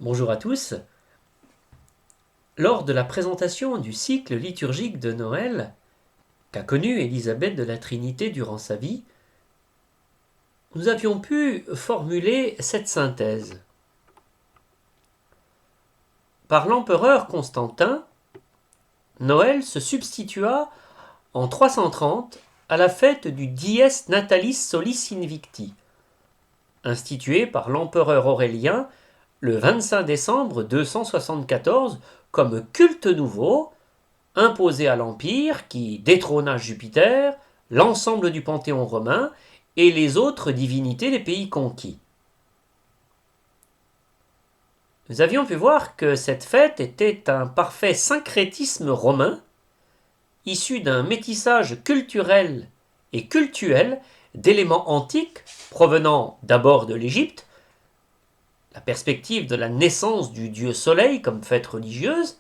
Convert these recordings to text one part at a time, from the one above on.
Bonjour à tous. Lors de la présentation du cycle liturgique de Noël qu'a connu Élisabeth de la Trinité durant sa vie, nous avions pu formuler cette synthèse. Par l'empereur Constantin, Noël se substitua en 330 à la fête du Dies Natalis Solis Invicti, instituée par l'empereur Aurélien le 25 décembre 274 comme culte nouveau imposé à l'Empire qui détrôna Jupiter, l'ensemble du panthéon romain et les autres divinités des pays conquis. Nous avions pu voir que cette fête était un parfait syncrétisme romain, issu d'un métissage culturel et cultuel d'éléments antiques provenant d'abord de l'Égypte, la perspective de la naissance du dieu Soleil comme fête religieuse,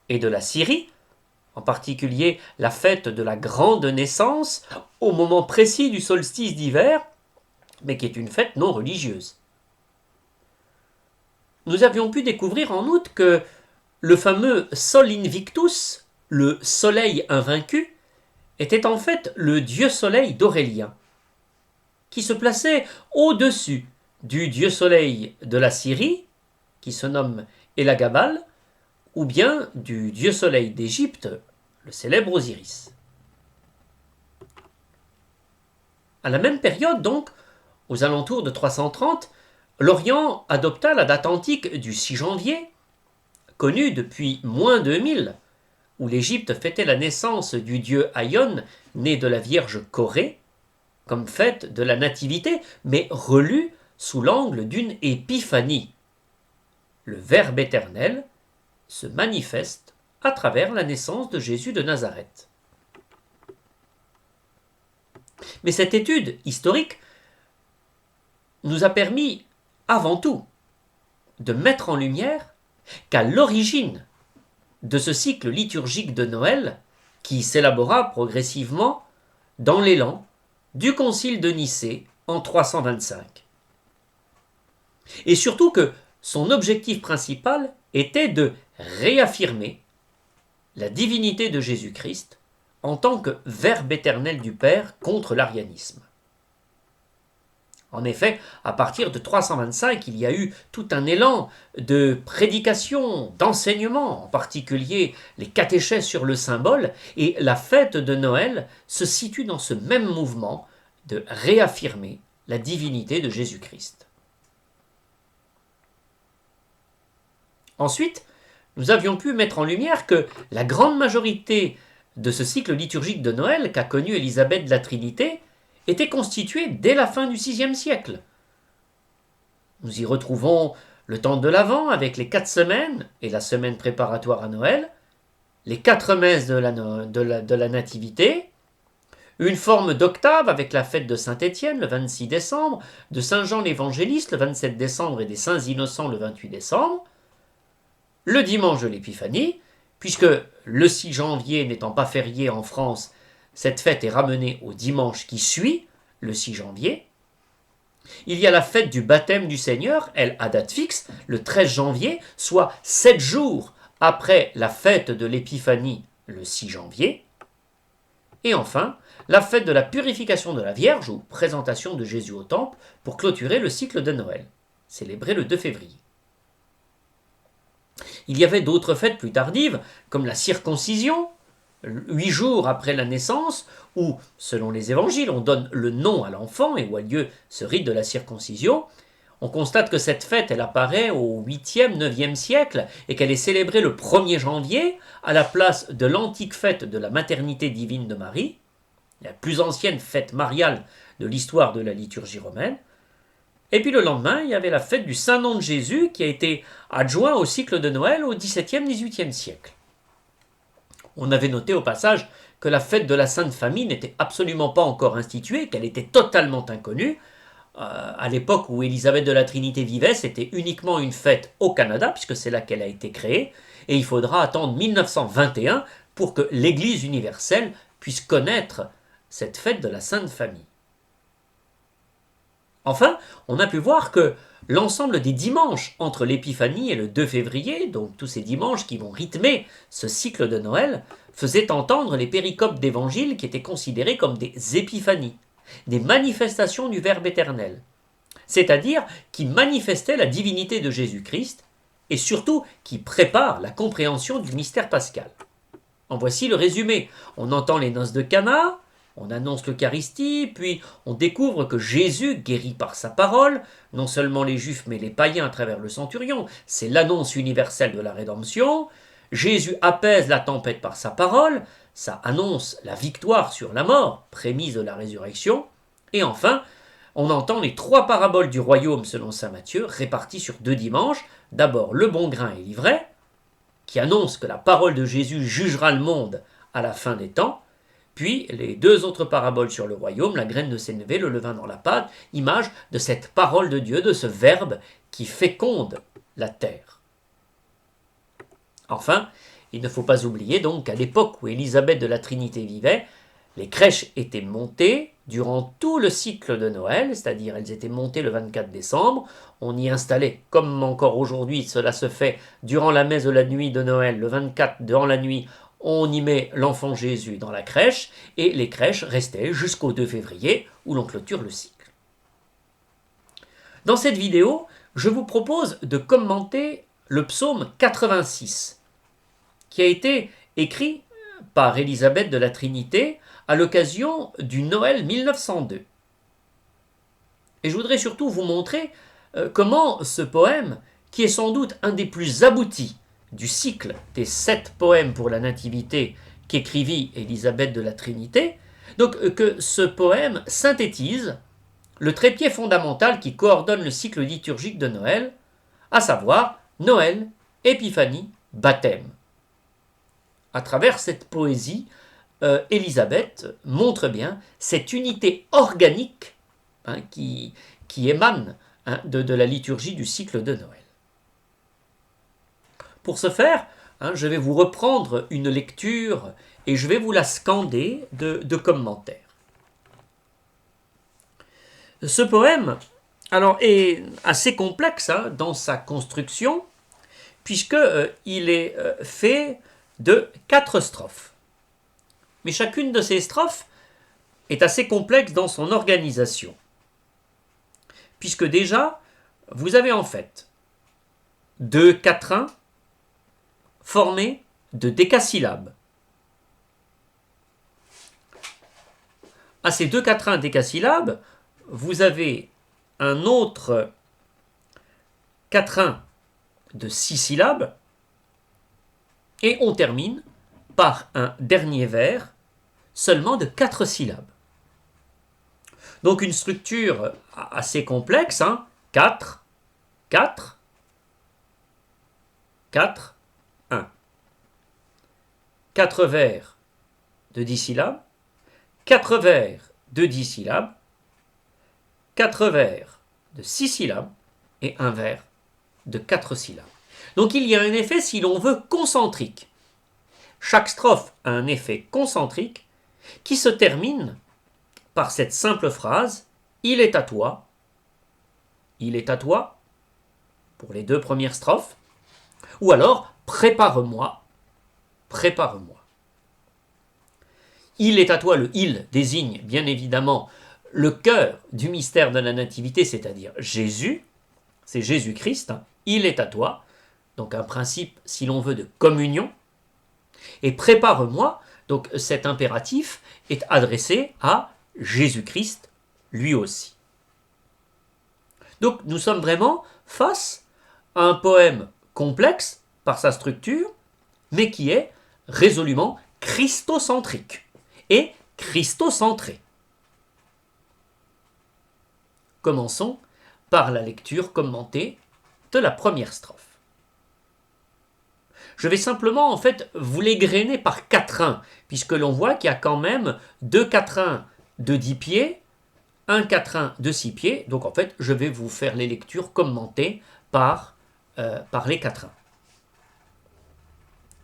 et de la Syrie, en particulier la fête de la grande naissance au moment précis du solstice d'hiver, mais qui est une fête non religieuse. Nous avions pu découvrir en outre que le fameux Sol Invictus, le soleil invaincu, était en fait le dieu soleil d'Aurélien, qui se plaçait au-dessus du dieu soleil de la Syrie, qui se nomme Elagabal, ou bien du dieu soleil d'Égypte, le célèbre Osiris. À la même période donc, aux alentours de 330, l'Orient adopta la date antique du 6 janvier, connue depuis moins de 1000, où l'Égypte fêtait la naissance du dieu Haïon, né de la Vierge Corée, comme fête de la nativité, mais relue sous l'angle d'une épiphanie. Le Verbe éternel se manifeste à travers la naissance de Jésus de Nazareth. Mais cette étude historique nous a permis, avant tout, de mettre en lumière qu'à l'origine de ce cycle liturgique de Noël, qui s'élabora progressivement dans l'élan du Concile de Nicée en 325. Et surtout que son objectif principal était de réaffirmer la divinité de Jésus-Christ en tant que Verbe éternel du Père contre l'arianisme. En effet, à partir de 325, il y a eu tout un élan de prédication, d'enseignement, en particulier les catéchèses sur le symbole, et la fête de Noël se situe dans ce même mouvement de réaffirmer la divinité de Jésus-Christ. Ensuite, nous avions pu mettre en lumière que la grande majorité de ce cycle liturgique de Noël qu'a connu Élisabeth de la Trinité était constituée dès la fin du VIe siècle. Nous y retrouvons le temps de l'Avent avec les 4 semaines et la semaine préparatoire à Noël, les 4 messes de la Nativité, une forme d'octave avec la fête de Saint-Étienne le 26 décembre, de Saint-Jean l'Évangéliste le 27 décembre et des Saints Innocents le 28 décembre, le dimanche de l'Épiphanie, puisque le 6 janvier n'étant pas férié en France, cette fête est ramenée au dimanche qui suit, le 6 janvier. Il y a la fête du baptême du Seigneur, elle à date fixe, le 13 janvier, soit 7 jours après la fête de l'Épiphanie, le 6 janvier. Et enfin, la fête de la purification de la Vierge, ou présentation de Jésus au temple, pour clôturer le cycle de Noël, célébré le 2 février. Il y avait d'autres fêtes plus tardives, comme la circoncision, 8 jours après la naissance, où, selon les évangiles, on donne le nom à l'enfant et où a lieu ce rite de la circoncision. On constate que cette fête, elle apparaît au 8e, 9e siècle et qu'elle est célébrée le 1er janvier à la place de l'antique fête de la maternité divine de Marie, la plus ancienne fête mariale de l'histoire de la liturgie romaine. Et puis le lendemain, il y avait la fête du Saint-Nom de Jésus qui a été adjoint au cycle de Noël au XVIIe, XVIIIe siècle. On avait noté au passage que la fête de la Sainte Famille n'était absolument pas encore instituée, qu'elle était totalement inconnue. À l'époque où Élisabeth de la Trinité vivait, c'était uniquement une fête au Canada, puisque c'est là qu'elle a été créée, et il faudra attendre 1921 pour que l'Église universelle puisse connaître cette fête de la Sainte Famille. Enfin, on a pu voir que l'ensemble des dimanches entre l'Épiphanie et le 2 février, donc tous ces dimanches qui vont rythmer ce cycle de Noël, faisaient entendre les péricopes d'évangile qui étaient considérées comme des épiphanies, des manifestations du Verbe éternel, c'est-à-dire qui manifestaient la divinité de Jésus-Christ et surtout qui préparent la compréhension du mystère pascal. En voici le résumé. On entend les noces de Cana, on annonce l'Eucharistie, puis on découvre que Jésus guérit par sa parole, non seulement les Juifs mais les païens à travers le centurion. C'est l'annonce universelle de la rédemption. Jésus apaise la tempête par sa parole, ça annonce la victoire sur la mort, prémisse de la résurrection. Et enfin, on entend les 3 paraboles du royaume selon saint Matthieu, réparties sur 2 dimanches. D'abord le bon grain et l'ivraie, qui annonce que la parole de Jésus jugera le monde à la fin des temps. Puis les 2 autres paraboles sur le royaume, la graine de sénévé, le levain dans la pâte, image de cette parole de Dieu, de ce verbe qui féconde la terre. Enfin, il ne faut pas oublier donc qu'à l'époque où Élisabeth de la Trinité vivait, les crèches étaient montées durant tout le cycle de Noël, c'est-à-dire elles étaient montées le 24 décembre, on y installait, comme encore aujourd'hui cela se fait durant la messe de la nuit de Noël, le 24 durant la nuit, on y met l'enfant Jésus dans la crèche, et les crèches restaient jusqu'au 2 février, où l'on clôture le cycle. Dans cette vidéo, je vous propose de commenter le psaume 86, qui a été écrit par Élisabeth de la Trinité à l'occasion du Noël 1902. Et je voudrais surtout vous montrer comment ce poème, qui est sans doute un des plus aboutis du cycle des 7 poèmes pour la Nativité qu'écrivit Élisabeth de la Trinité, donc que ce poème synthétise le trépied fondamental qui coordonne le cycle liturgique de Noël, à savoir Noël, Épiphanie, baptême. À travers cette poésie, Élisabeth montre bien cette unité organique qui émane de la liturgie du cycle de Noël. Pour ce faire, je vais vous reprendre une lecture et je vais vous la scander de commentaires. Ce poème est assez complexe dans sa construction, puisqu'il est fait de 4 strophes. Mais chacune de ces strophes est assez complexe dans son organisation. Puisque déjà, vous avez en fait 2 quatrains formés de décasyllabes. À ces 2 quatrains décasyllabes, vous avez un autre quatrain de 6 syllabes, et on termine par un dernier vers seulement de 4 syllabes. Donc une structure assez complexe, 4, 4, 4, 1. 4 vers de 10 syllabes, 4 vers de 10 syllabes, 4 vers de 6 syllabes et un vers de 4 syllabes. Donc il y a un effet, si l'on veut, concentrique. Chaque strophe a un effet concentrique qui se termine par cette simple phrase « Il est à toi »,« Il est à toi » pour les 2 premières strophes, ou alors « Prépare-moi »,« Prépare-moi ». « Il est à toi », le « il » désigne bien évidemment le cœur du mystère de la Nativité, c'est-à-dire Jésus, c'est Jésus-Christ, « Il est à toi », donc un principe, si l'on veut, de communion. Et prépare-moi, donc cet impératif est adressé à Jésus-Christ lui aussi. Donc nous sommes vraiment face à un poème complexe par sa structure, mais qui est résolument christocentrique et christocentré. Commençons par la lecture commentée de la première strophe. Je vais simplement en fait vous l'égrener par quatrains, puisque l'on voit qu'il y a quand même 2 quatrains de 10 pieds, un quatrain de 6 pieds, donc en fait je vais vous faire les lectures commentées par les quatrains.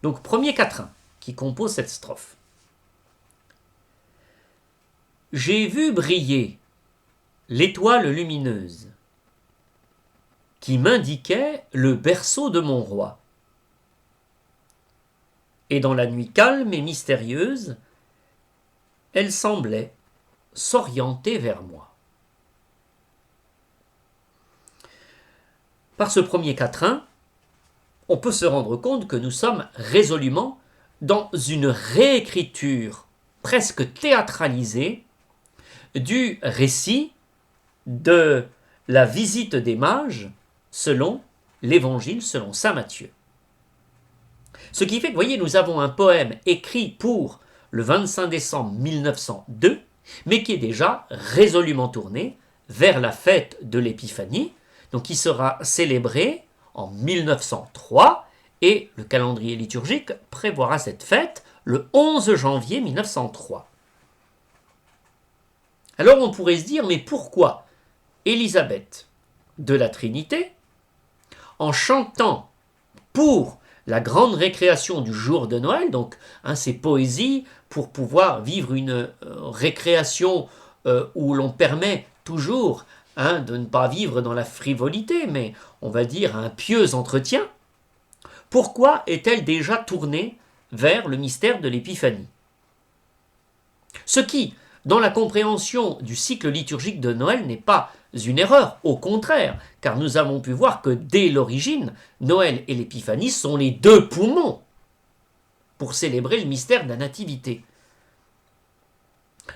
Donc premier quatrain qui compose cette strophe. J'ai vu briller l'étoile lumineuse qui m'indiquait le berceau de mon roi. Et dans la nuit calme et mystérieuse, elle semblait s'orienter vers moi. Par ce premier quatrain, on peut se rendre compte que nous sommes résolument dans une réécriture presque théâtralisée du récit de la visite des mages selon l'Évangile, selon saint Matthieu. Ce qui fait que, vous voyez, nous avons un poème écrit pour le 25 décembre 1902, mais qui est déjà résolument tourné vers la fête de l'Épiphanie, donc qui sera célébrée en 1903, et le calendrier liturgique prévoira cette fête le 11 janvier 1903. Alors on pourrait se dire, mais pourquoi Élisabeth de la Trinité, en chantant pour la grande récréation du jour de Noël, donc ces poésies pour pouvoir vivre une récréation où l'on permet toujours de ne pas vivre dans la frivolité, mais on va dire un pieux entretien, pourquoi est-elle déjà tournée vers le mystère de l'Épiphanie? Ce qui, dans la compréhension du cycle liturgique de Noël, n'est pas une erreur, au contraire, car nous avons pu voir que dès l'origine, Noël et l'Épiphanie sont les deux poumons pour célébrer le mystère de la Nativité.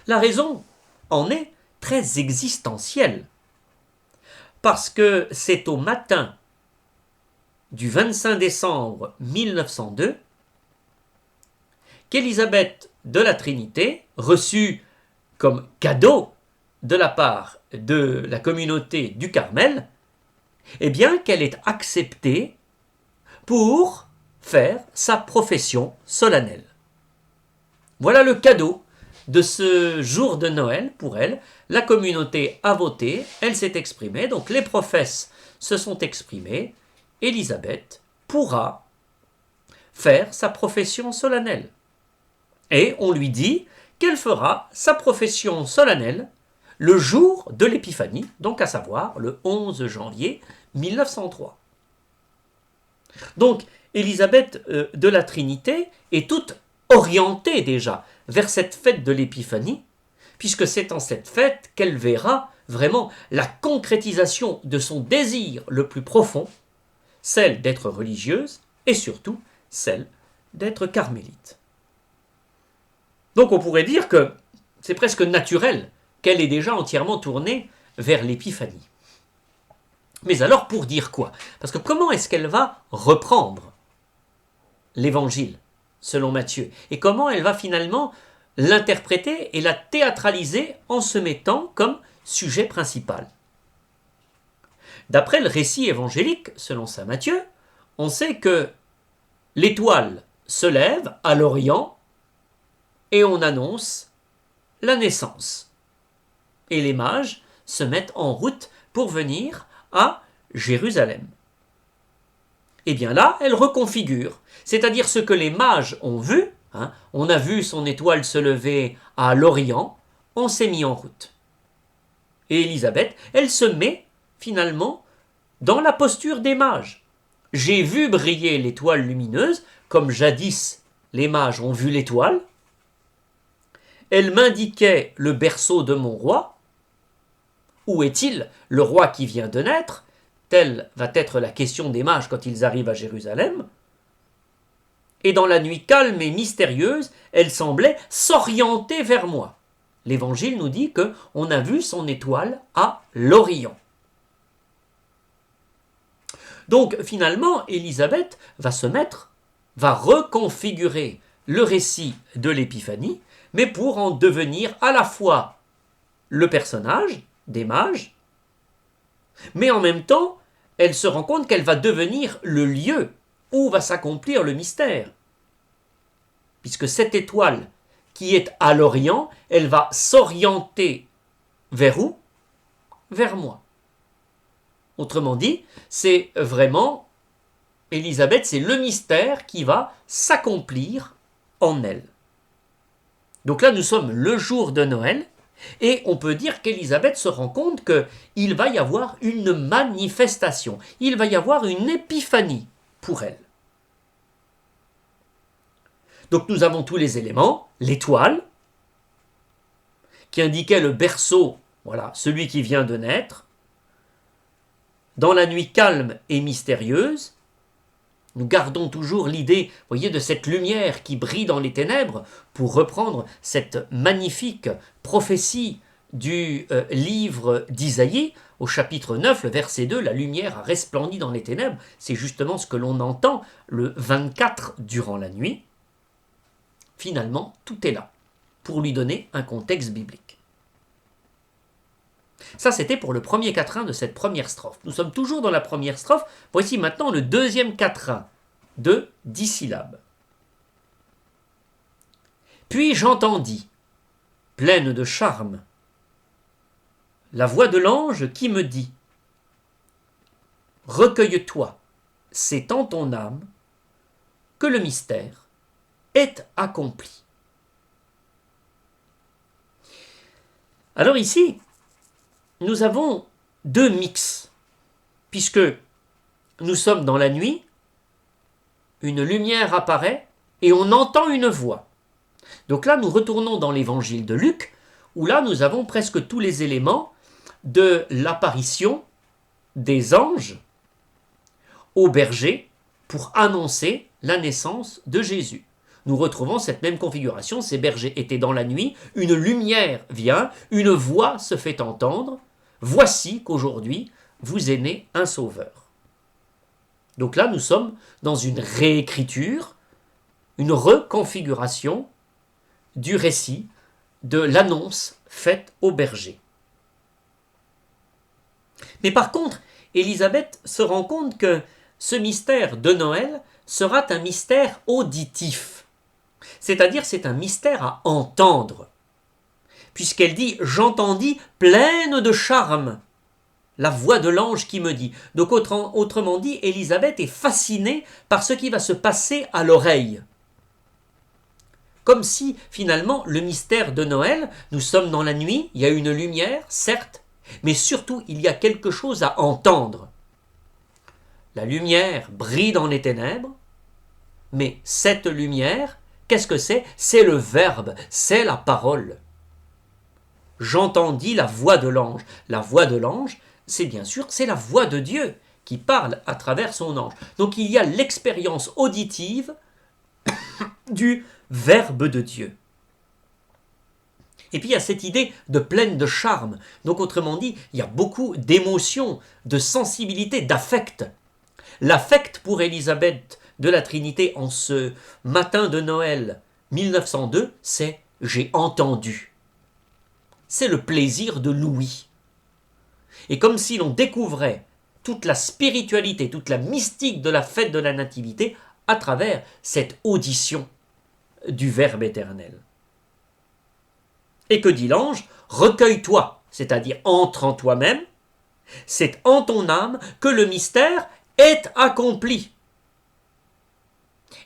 La raison en est très existentielle, parce que c'est au matin du 25 décembre 1902 qu'Élisabeth de la Trinité reçut comme cadeau de la part de la communauté du Carmel, eh bien qu'elle est acceptée pour faire sa profession solennelle. Voilà le cadeau de ce jour de Noël pour elle. La communauté a voté, elle s'est exprimée, donc les prophètes se sont exprimés. Élisabeth pourra faire sa profession solennelle. Et on lui dit qu'elle fera sa profession solennelle le jour de l'Épiphanie, donc à savoir le 11 janvier 1903. Donc Élisabeth de la Trinité est toute orientée déjà vers cette fête de l'Épiphanie, puisque c'est en cette fête qu'elle verra vraiment la concrétisation de son désir le plus profond, celle d'être religieuse et surtout celle d'être carmélite. Donc on pourrait dire que c'est presque naturel qu'elle est déjà entièrement tournée vers l'Épiphanie. Mais alors pour dire quoi? Parce que comment est-ce qu'elle va reprendre l'Évangile selon Matthieu? Et comment elle va finalement l'interpréter et la théâtraliser en se mettant comme sujet principal? D'après le récit évangélique selon saint Matthieu, on sait que l'étoile se lève à l'Orient et on annonce la naissance. Et les mages se mettent en route pour venir à Jérusalem. Et bien là, elle reconfigure, c'est-à-dire ce que les mages ont vu, on a vu son étoile se lever à l'Orient, on s'est mis en route. Et Élisabeth, elle se met finalement dans la posture des mages. J'ai vu briller l'étoile lumineuse, comme jadis les mages ont vu l'étoile. Elle m'indiquait le berceau de mon roi. Où est-il, le roi qui vient de naître? Telle va être la question des mages quand ils arrivent à Jérusalem. Et dans la nuit calme et mystérieuse, elle semblait s'orienter vers moi. L'Évangile nous dit qu'on a vu son étoile à l'Orient. Donc finalement, Élisabeth va reconfigurer le récit de l'Épiphanie, mais pour en devenir à la fois le personnage des mages, mais en même temps, elle se rend compte qu'elle va devenir le lieu où va s'accomplir le mystère. Puisque cette étoile qui est à l'Orient, elle va s'orienter vers où? Vers moi. Autrement dit, c'est vraiment, Élisabeth, c'est le mystère qui va s'accomplir en elle. Donc là, nous sommes le jour de Noël, Et on peut dire qu'Élisabeth se rend compte qu'il va y avoir une manifestation, il va y avoir une épiphanie pour elle. Donc nous avons tous les éléments, l'étoile, qui indiquait le berceau, voilà, celui qui vient de naître. Dans la nuit calme et mystérieuse, nous gardons toujours l'idée, voyez, de cette lumière qui brille dans les ténèbres, pour reprendre cette magnifique prophétie du livre d'Isaïe, au chapitre 9, le verset 2, la lumière a resplendi dans les ténèbres. C'est justement ce que l'on entend le 24 durant la nuit. Finalement, tout est là, pour lui donner un contexte biblique. Ça, c'était pour le premier quatrain de cette première strophe. Nous sommes toujours dans la première strophe. Voici maintenant le deuxième quatrain de 10 syllabes. Puis j'entendis, pleine de charme, la voix de l'ange qui me dit « Recueille-toi, c'est en ton âme que le mystère est accompli. » Alors ici, nous avons deux mix, puisque nous sommes dans la nuit, une lumière apparaît et on entend une voix. Donc là, nous retournons dans l'évangile de Luc, où là, nous avons presque tous les éléments de l'apparition des anges aux bergers pour annoncer la naissance de Jésus. Nous retrouvons cette même configuration, ces bergers étaient dans la nuit, une lumière vient, une voix se fait entendre, voici qu'aujourd'hui vous est né un sauveur. Donc là nous sommes dans une réécriture, une reconfiguration du récit de l'annonce faite aux bergers. Mais par contre, Élisabeth se rend compte que ce mystère de Noël sera un mystère auditif. C'est-à-dire c'est un mystère à entendre. Puisqu'elle dit « J'entendis pleine de charme la voix de l'ange qui me dit ». Donc autrement dit, Élisabeth est fascinée par ce qui va se passer à l'oreille. Comme si finalement le mystère de Noël, nous sommes dans la nuit, il y a une lumière, certes, mais surtout il y a quelque chose à entendre. La lumière brille dans les ténèbres, mais cette lumière, qu'est-ce que c'est? C'est le Verbe, c'est la parole. J'entendis la voix de l'ange. La voix de l'ange, c'est bien sûr, c'est la voix de Dieu qui parle à travers son ange. Donc il y a l'expérience auditive du Verbe de Dieu. Et puis il y a cette idée de pleine de charme. Donc autrement dit, il y a beaucoup d'émotions, de sensibilité, d'affect. L'affect pour Élisabeth de la Trinité en ce matin de Noël 1902, c'est « j'ai entendu ». C'est le plaisir de l'ouïe. Et comme si l'on découvrait toute la spiritualité, toute la mystique de la fête de la Nativité à travers cette audition du Verbe éternel. Et que dit l'ange? Recueille-toi, c'est-à-dire entre en toi-même, c'est en ton âme que le mystère est accompli.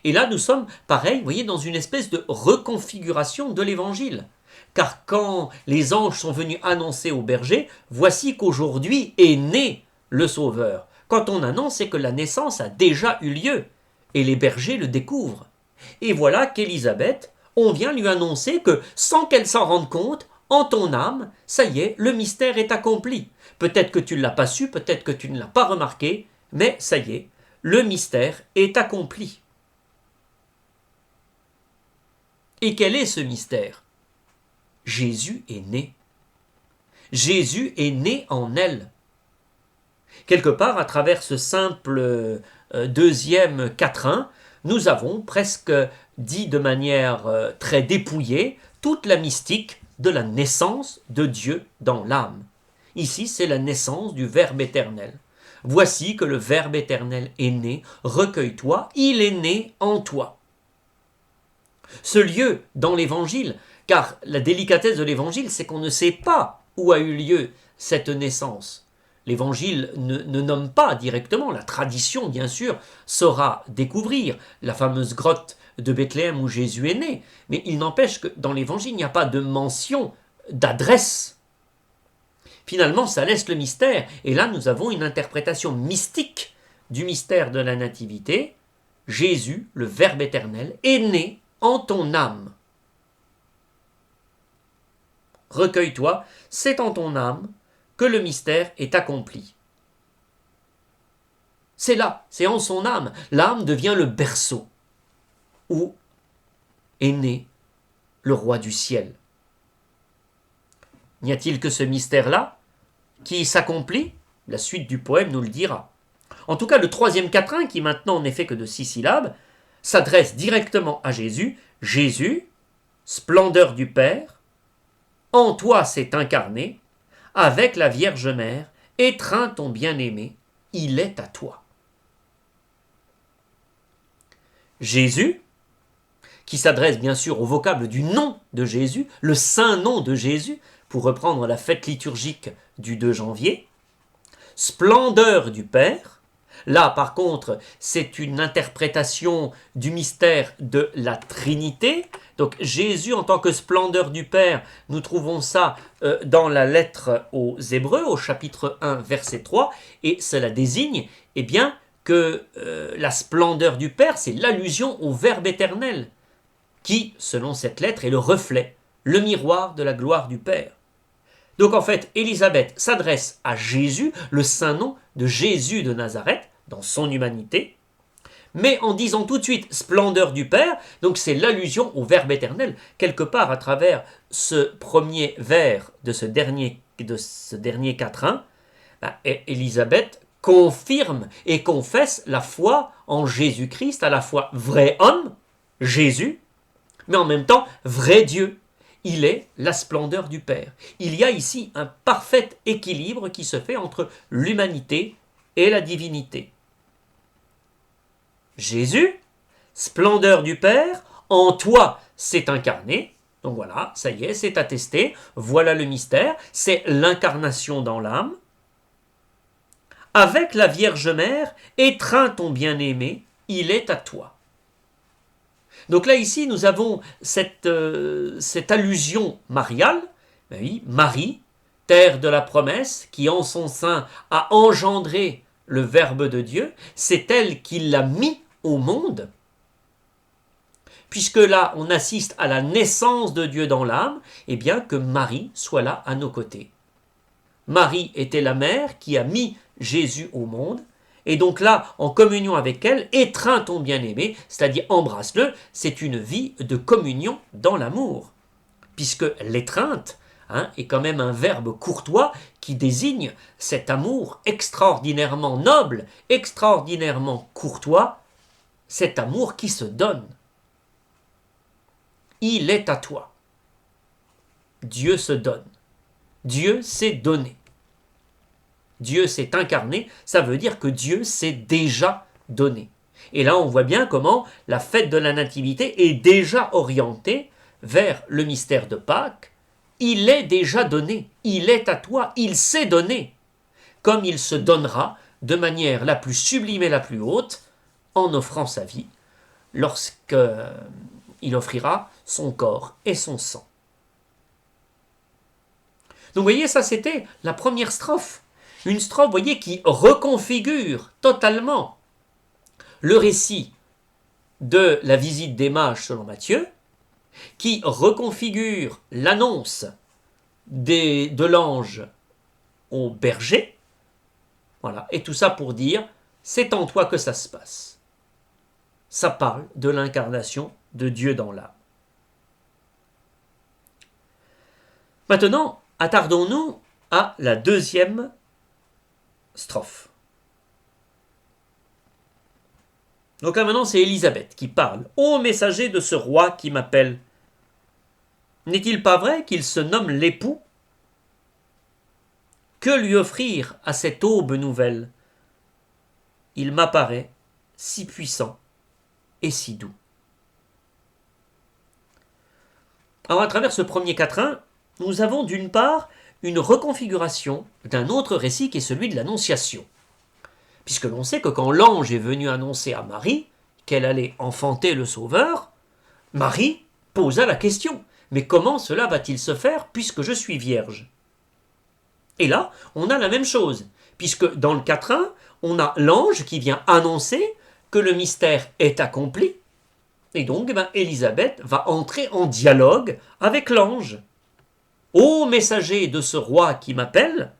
Et là, nous sommes, pareil, vous voyez, dans une espèce de reconfiguration de l'évangile. Car quand les anges sont venus annoncer aux bergers, voici qu'aujourd'hui est né le Sauveur. Quand on annonce, c'est que la naissance a déjà eu lieu, et les bergers le découvrent. Et voilà qu'Élisabeth, on vient lui annoncer que, sans qu'elle s'en rende compte, en ton âme, ça y est, le mystère est accompli. Peut-être que tu ne l'as pas su, peut-être que tu ne l'as pas remarqué, mais ça y est, le mystère est accompli. Et quel est ce mystère? Jésus est né. Jésus est né en elle. Quelque part, à travers ce simple deuxième quatrain, nous avons presque dit de manière très dépouillée toute la mystique de la naissance de Dieu dans l'âme. Ici, c'est la naissance du Verbe éternel. Voici que le Verbe éternel est né, recueille-toi, il est né en toi. Ce lieu dans l'Évangile, car la délicatesse de l'Évangile, c'est qu'on ne sait pas où a eu lieu cette naissance. L'Évangile ne nomme pas directement, la tradition bien sûr saura découvrir la fameuse grotte de Bethléem où Jésus est né, mais il n'empêche que dans l'Évangile, il n'y a pas de mention d'adresse. Finalement, ça laisse le mystère. Et là, nous avons une interprétation mystique du mystère de la nativité. Jésus, le Verbe éternel, est né en ton âme. Recueille-toi, c'est en ton âme que le mystère est accompli. C'est là, c'est en son âme. L'âme devient le berceau où est né le roi du ciel. N'y a-t-il que ce mystère-là qui s'accomplit? La suite du poème nous le dira. En tout cas, le troisième quatrain, qui maintenant n'est fait que de 6 syllabes, s'adresse directement à Jésus. Jésus, splendeur du Père, en toi s'est incarné, avec la Vierge Mère, étreint ton bien-aimé, il est à toi. Jésus, qui s'adresse bien sûr au vocable du nom de Jésus, le saint nom de Jésus, pour reprendre la fête liturgique du 2 janvier, splendeur du Père. Là, par contre, c'est une interprétation du mystère de la Trinité. Donc Jésus en tant que splendeur du Père, nous trouvons ça dans la lettre aux Hébreux, au chapitre 1, verset 3, et cela désigne bien, que la splendeur du Père, c'est l'allusion au Verbe éternel, qui, selon cette lettre, est le reflet, le miroir de la gloire du Père. Donc en fait, Élisabeth s'adresse à Jésus, le saint nom de Jésus de Nazareth, dans son humanité, mais en disant tout de suite splendeur du Père, donc c'est l'allusion au Verbe éternel, quelque part à travers ce premier vers de ce dernier quatrain, Élisabeth confirme et confesse la foi en Jésus-Christ, à la fois vrai homme, Jésus, mais en même temps vrai Dieu. Il est la splendeur du Père. Il y a ici un parfait équilibre qui se fait entre l'humanité et la divinité. Jésus, splendeur du Père, en toi s'est incarné. Donc voilà, ça y est, c'est attesté. Voilà le mystère, c'est l'incarnation dans l'âme. Avec la Vierge Mère, étreint ton bien-aimé, il est à toi. Donc là, ici, nous avons cette allusion mariale. Ben oui, Marie, terre de la promesse, qui en son sein a engendré le Verbe de Dieu, c'est elle qui l'a mis au monde. Puisque là, on assiste à la naissance de Dieu dans l'âme, et bien que Marie soit là à nos côtés. Marie était la mère qui a mis Jésus au monde, et donc là, en communion avec elle, étreint ton bien-aimé, c'est-à-dire embrasse-le, c'est une vie de communion dans l'amour. Puisque l'étreinte est quand même un verbe courtois qui désigne cet amour extraordinairement noble, extraordinairement courtois, cet amour qui se donne. Il est à toi. Dieu se donne. Dieu s'est donné. Dieu s'est incarné, ça veut dire que Dieu s'est déjà donné. Et là, on voit bien comment la fête de la Nativité est déjà orientée vers le mystère de Pâques. Il est déjà donné, il est à toi, il s'est donné, comme il se donnera de manière la plus sublime et la plus haute, en offrant sa vie, lorsqu'il offrira son corps et son sang. Donc vous voyez, ça c'était la première strophe. Une strophe, vous voyez, qui reconfigure totalement le récit de la visite des mages selon Matthieu, qui reconfigure l'annonce de l'ange au berger. Voilà, et tout ça pour dire, c'est en toi que ça se passe. Ça parle de l'incarnation de Dieu dans l'âme. Maintenant, attardons-nous à la deuxième strophe. Donc là maintenant c'est Élisabeth qui parle. Ô messager de ce roi qui m'appelle, n'est-il pas vrai qu'il se nomme l'époux? Que lui offrir à cette aube nouvelle? Il m'apparaît si puissant et si doux. Alors à travers ce premier quatrain, nous avons d'une part une reconfiguration d'un autre récit qui est celui de l'Annonciation. Puisque l'on sait que quand l'ange est venu annoncer à Marie qu'elle allait enfanter le Sauveur, Marie posa la question. mais comment cela va-t-il se faire puisque je suis vierge? Et là, on a la même chose, puisque dans le 4.1, on a l'ange qui vient annoncer que le mystère est accompli, et donc Élisabeth va entrer en dialogue avec l'ange. Ô messager de ce roi qui m'appelle.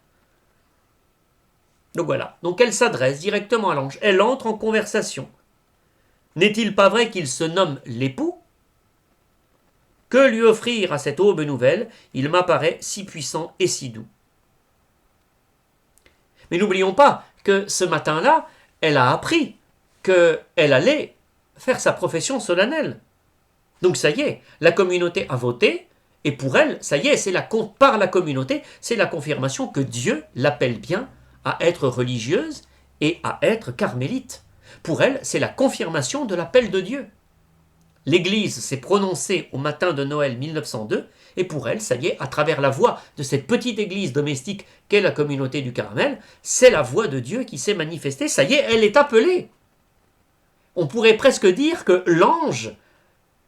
Donc voilà, donc elle s'adresse directement à l'ange, elle entre en conversation. N'est-il pas vrai qu'il se nomme l'époux? Que lui offrir à cette aube nouvelle? Il m'apparaît si puissant et si doux. Mais n'oublions pas que ce matin-là, elle a appris qu'elle allait faire sa profession solennelle. Donc ça y est, la communauté a voté, et pour elle, ça y est, par la communauté, c'est la confirmation que Dieu l'appelle bien à être religieuse et à être carmélite. Pour elle, c'est la confirmation de l'appel de Dieu. L'Église s'est prononcée au matin de Noël 1902, et pour elle, ça y est, à travers la voix de cette petite église domestique qu'est la communauté du Carmel, c'est la voix de Dieu qui s'est manifestée, ça y est, elle est appelée. On pourrait presque dire que l'ange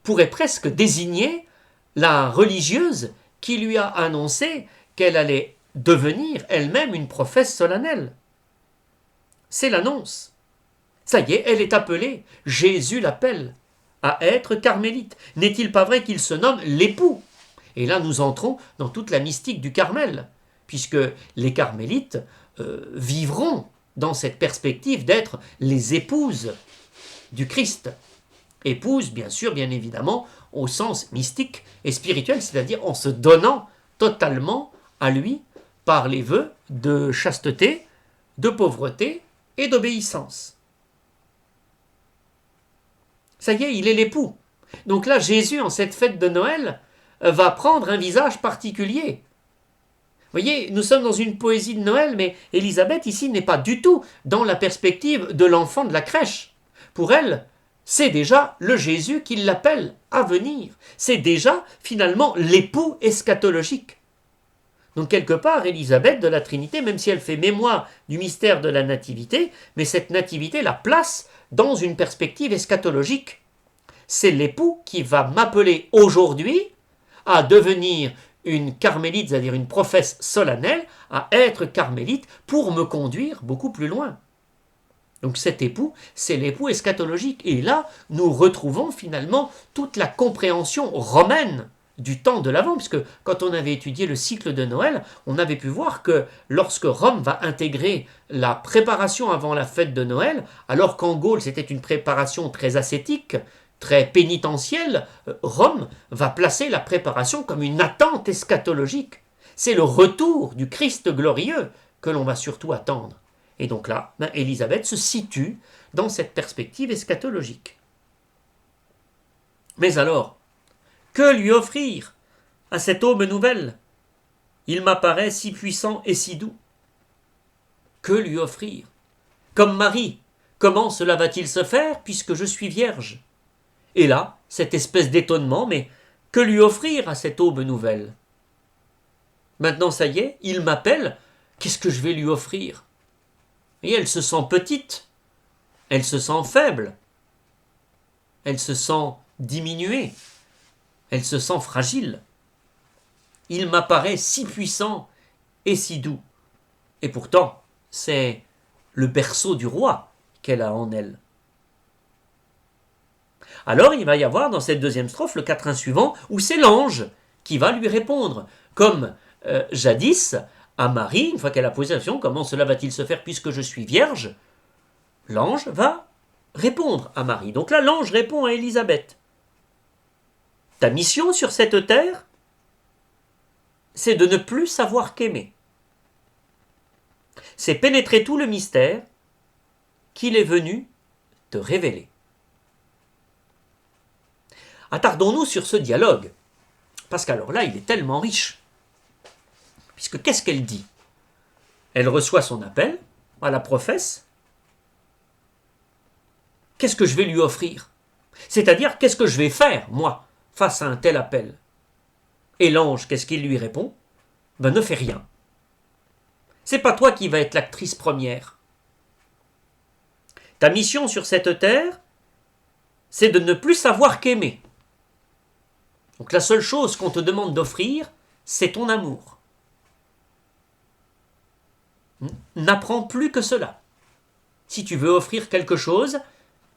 pourrait presque désigner la religieuse qui lui a annoncé qu'elle allait devenir elle-même une prophète solennelle. C'est l'annonce. Ça y est, elle est appelée. Jésus l'appelle à être carmélite. N'est-il pas vrai qu'il se nomme l'époux? Et là, nous entrons dans toute la mystique du Carmel, puisque les carmélites vivront dans cette perspective d'être les épouses du Christ. Épouse, bien sûr, bien évidemment, au sens mystique et spirituel, c'est-à-dire en se donnant totalement à lui par les vœux de chasteté, de pauvreté et d'obéissance. Ça y est, il est l'époux. Donc là, Jésus, en cette fête de Noël, va prendre un visage particulier. Vous voyez, nous sommes dans une poésie de Noël, mais Élisabeth, ici, n'est pas du tout dans la perspective de l'enfant de la crèche. Pour elle, c'est déjà le Jésus qui l'appelle à venir. C'est déjà, finalement, l'époux eschatologique. Donc, quelque part, Élisabeth de la Trinité, même si elle fait mémoire du mystère de la nativité, mais cette nativité la place dans une perspective eschatologique. C'est l'époux qui va m'appeler aujourd'hui à devenir une carmélite, c'est-à-dire une prophète solennelle, à être carmélite pour me conduire beaucoup plus loin. Donc cet époux, c'est l'époux eschatologique. Et là, nous retrouvons finalement toute la compréhension romaine du temps de l'Avent, puisque quand on avait étudié le cycle de Noël, on avait pu voir que lorsque Rome va intégrer la préparation avant la fête de Noël, alors qu'en Gaule c'était une préparation très ascétique, très pénitentielle, Rome va placer la préparation comme une attente eschatologique. C'est le retour du Christ glorieux que l'on va surtout attendre. Et donc là, Élisabeth se situe dans cette perspective eschatologique. Mais alors, que lui offrir à cette aube nouvelle? Il m'apparaît si puissant et si doux. Que lui offrir? Comme Marie, comment cela va-t-il se faire puisque je suis vierge? Et là, cette espèce d'étonnement, mais que lui offrir à cette aube nouvelle? Maintenant, ça y est, il m'appelle, qu'est-ce que je vais lui offrir? Et elle se sent petite, elle se sent faible, elle se sent diminuée, elle se sent fragile. Il m'apparaît si puissant et si doux. Et pourtant, c'est le berceau du roi qu'elle a en elle. Alors il va y avoir dans cette deuxième strophe le quatrain suivant où c'est l'ange qui va lui répondre. Comme jadis à Marie, une fois qu'elle a posé la question, comment cela va-t-il se faire puisque je suis vierge? L'ange va répondre à Marie. Donc là, l'ange répond à Élisabeth. Ta mission sur cette terre, c'est de ne plus savoir qu'aimer. C'est pénétrer tout le mystère qu'il est venu te révéler. Attardons-nous sur ce dialogue, parce qu'alors là, il est tellement riche. Puisque qu'est-ce qu'elle dit? Elle reçoit son appel, à la professe. Qu'est-ce que je vais lui offrir? C'est-à-dire, qu'est-ce que je vais faire, moi, face à un tel appel? Et l'ange, qu'est-ce qu'il lui répond? Ben, ne fais rien. C'est pas toi qui vas être l'actrice première. Ta mission sur cette terre, c'est de ne plus savoir qu'aimer. Donc la seule chose qu'on te demande d'offrir, c'est ton amour. N'apprends plus que cela. Si tu veux offrir quelque chose,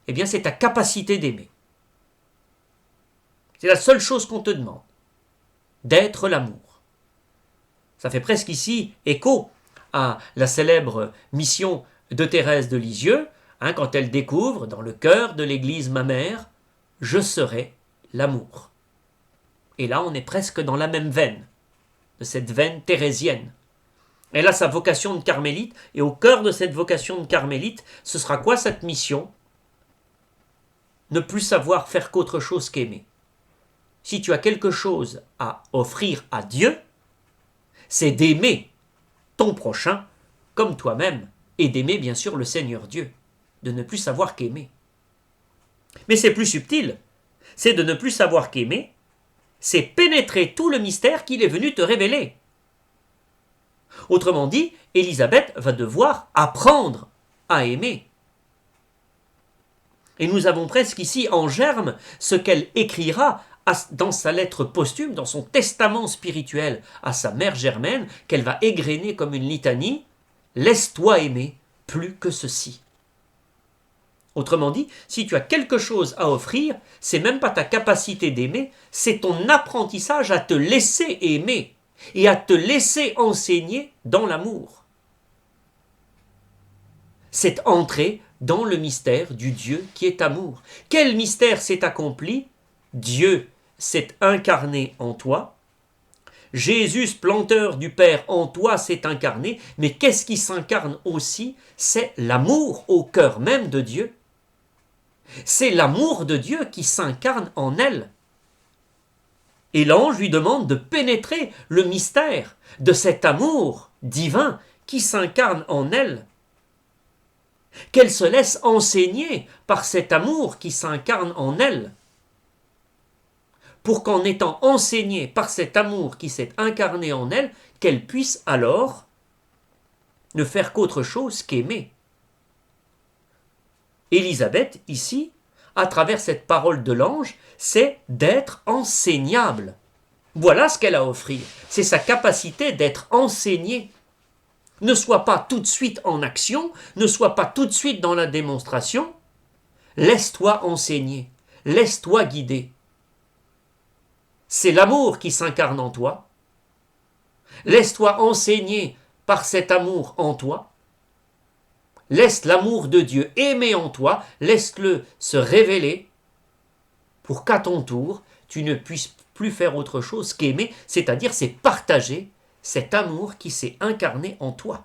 eh bien c'est ta capacité d'aimer. C'est la seule chose qu'on te demande, d'être l'amour. Ça fait presque ici écho à la célèbre mission de Thérèse de Lisieux, quand elle découvre dans le cœur de l'Église mammaire « Je serai l'amour ». Et là, on est presque dans la même veine, de cette veine thérésienne. Elle a sa vocation de carmélite, et au cœur de cette vocation de carmélite, ce sera quoi cette mission? Ne plus savoir faire qu'autre chose qu'aimer. Si tu as quelque chose à offrir à Dieu, c'est d'aimer ton prochain comme toi-même, et d'aimer bien sûr le Seigneur Dieu, de ne plus savoir qu'aimer. Mais c'est plus subtil, c'est de ne plus savoir qu'aimer, c'est pénétrer tout le mystère qu'il est venu te révéler. Autrement dit, Élisabeth va devoir apprendre à aimer. Et nous avons presque ici en germe ce qu'elle écrira dans sa lettre posthume, dans son testament spirituel à sa mère Germaine, qu'elle va égrener comme une litanie « Laisse-toi aimer plus que ceci ». Autrement dit, si tu as quelque chose à offrir, c'est même pas ta capacité d'aimer, c'est ton apprentissage à te laisser aimer et à te laisser enseigner dans l'amour. C'est entrer dans le mystère du Dieu qui est amour. Quel mystère s'est accompli? Dieu s'est incarné en toi. Jésus, splendeur du Père, en toi s'est incarné. Mais qu'est-ce qui s'incarne aussi? C'est l'amour au cœur même de Dieu. C'est l'amour de Dieu qui s'incarne en elle. Et l'ange lui demande de pénétrer le mystère de cet amour divin qui s'incarne en elle. Qu'elle se laisse enseigner par cet amour qui s'incarne en elle. Pour qu'en étant enseignée par cet amour qui s'est incarné en elle, qu'elle puisse alors ne faire qu'autre chose qu'aimer. Élisabeth, ici, à travers cette parole de l'ange, c'est d'être enseignable. Voilà ce qu'elle a à offrir. C'est sa capacité d'être enseignée. Ne sois pas tout de suite en action, ne sois pas tout de suite dans la démonstration. Laisse-toi enseigner, laisse-toi guider. C'est l'amour qui s'incarne en toi. Laisse-toi enseigner par cet amour en toi. Laisse l'amour de Dieu aimer en toi, laisse-le se révéler pour qu'à ton tour, tu ne puisses plus faire autre chose qu'aimer, c'est-à-dire c'est partager cet amour qui s'est incarné en toi.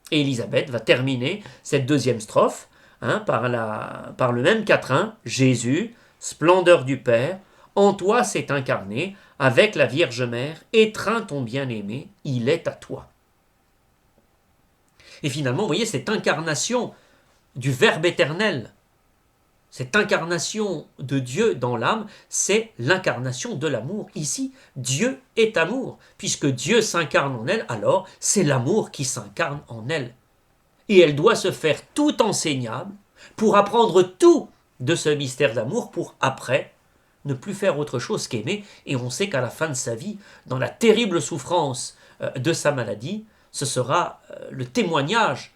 Et Élisabeth va terminer cette deuxième strophe par le même quatrain. Jésus, splendeur du Père, en toi s'est incarné, avec la Vierge Mère, étreins ton bien-aimé, il est à toi. Et finalement, vous voyez, cette incarnation du Verbe éternel, cette incarnation de Dieu dans l'âme, c'est l'incarnation de l'amour. Ici, Dieu est amour. Puisque Dieu s'incarne en elle, alors c'est l'amour qui s'incarne en elle. Et elle doit se faire tout enseignable pour apprendre tout de ce mystère d'amour pour après ne plus faire autre chose qu'aimer. Et on sait qu'à la fin de sa vie, dans la terrible souffrance de sa maladie, ce sera le témoignage